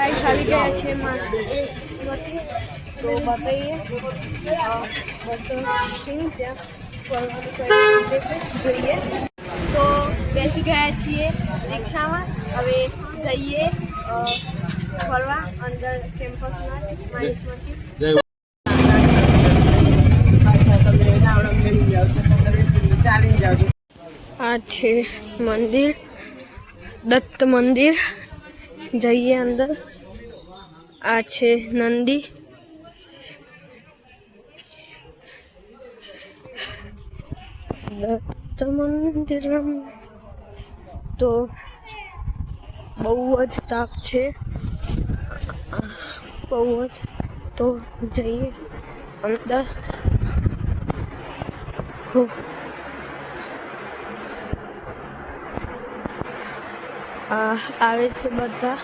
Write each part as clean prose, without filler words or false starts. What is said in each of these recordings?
Guys આવી ગયા છે તો बताइए डॉक्टर सिंह ત્યાં ફરવાનું કઈ છે જોઈએ તો બેસી ગયા છીએ રિક્ષામાં હવે જઈએ ફરવા અંદર કેમ્પસમાં માહિતી આ છે મંદિર દત્ત મંદિર જઈએ અંદર આ છે નંદી દત્ત મંદિર તો બહુ જ તાપ છે બહુ જ તો જઈએ અંદર આવે છે બધા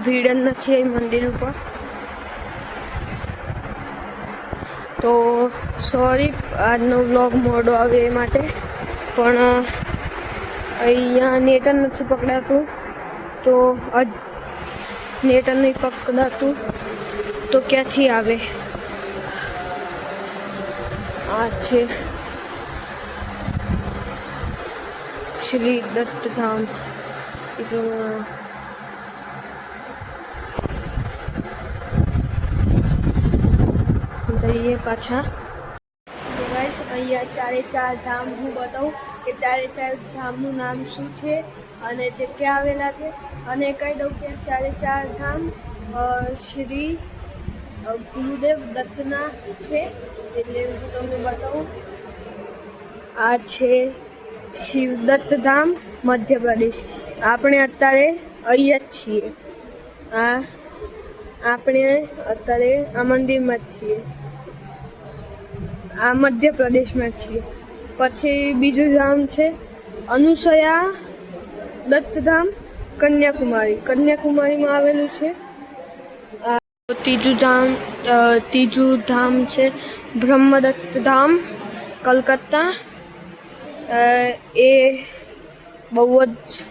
ભીડ નથી એ મંદિર ઉપર તો સોરી આજનો વ્લોગ મોડો આવે એ માટે પણ અહીંયા નેટ નથી પકડાતું તો નેટ નહીં પકડાતું તો ક્યાંથી આવે આ છે શ્રી દત્તધામ જઈએ પાછા ગાઈસ અહીંયા ચારે ચાર ધામ હું બતાવું કે ચારે ચાર ધામનું નામ શું છે અને તે ક્યાં આવેલા છે અને કહી દઉં કે ચારે ચાર ધામ શ્રી ગુરુદેવ દત્તના છે એટલે હું તમને બતાવું આ છે શિવદત્ત ધામ મધ્યપ્રદેશ આપણે અત્યારે અહીંયા જ છીએ આપણે અત્યારે આ મંદિરમાં જ છીએ આ મધ્યપ્રદેશમાં છીએ પછી બીજું ધામ છે અનુસયા દત્તધામ કન્યાકુમારીમાં આવેલું છે ત્રીજું ધામ છે બ્રહ્મદત્ત ધામ કલકત્તા એ બહુ જ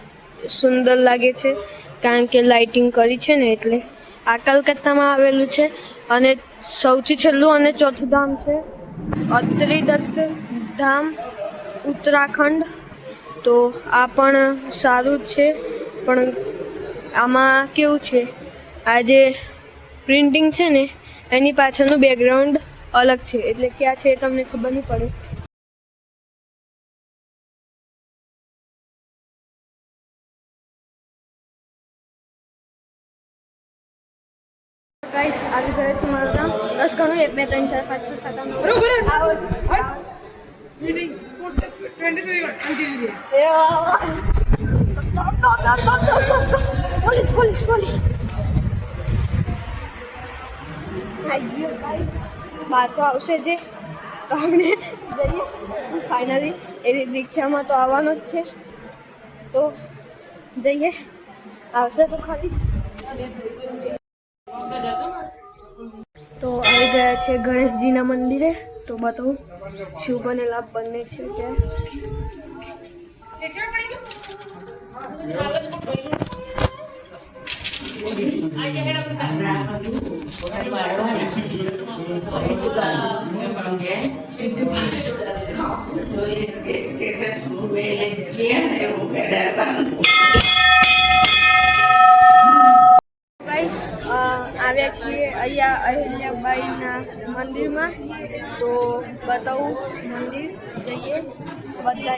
સુંદર લાગે છે કારણ કે લાઇટિંગ કરી છે ને એટલે આ કલકત્તામાં આવેલું છે અને સૌથી છેલ્લું અને ચોથું ધામ છે અત્રિદત્ત ધામ ઉત્તરાખંડ તો આ પણ સારું જ છે પણ આમાં કેવું છે આ જે પ્રિન્ટિંગ છે ને એની પાછળનું બેકગ્રાઉન્ડ અલગ છે એટલે ક્યાં છે એ તમને ખબર નહીં પડે गाइस આવી ગયો છે મારું નામ 10 ગણું 1 2 3 4 5 6 7 8 પોલીસ બાર તો આવશે જે તો આપણે જઈએ ફાઇનલી એ રિક્ષામાં તો આવવાનો જ છે તો જઈએ આવશે તો ખરી તો આવી ગયા છે ગણેશજીના મંદિરે તો બતાવું શુભ અને લાભ બંને છે ત્યાં આવ્યા છીએ અહીંયા અહિલ્યાબાઈના મંદિરમાં તો બતાવું મંદિર જઈએ બધા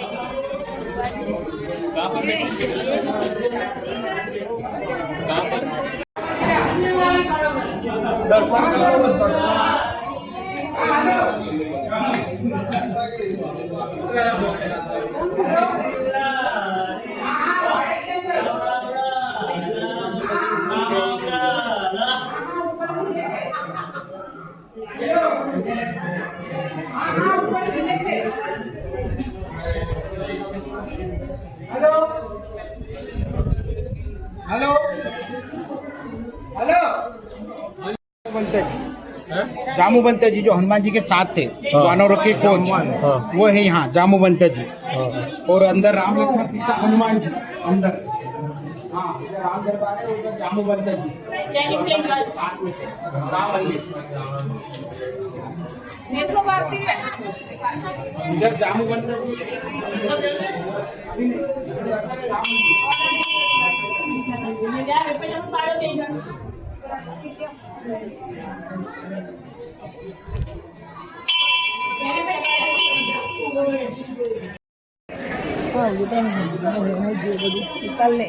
हेलो हेलो जामूबंता जी जो हनुमान जी के साथ थे वानरों के कोच वो है यहाँ जामूबंता जी और अंदर राम लक्ष्मण सीता हनुमान जी अंदर हाँ इधर राम दरबार है, उधर जामुवंत जी साथ में से राम मंदिर। इधर जामुवंत जी હા એ તો જે બધું ઉતાર લે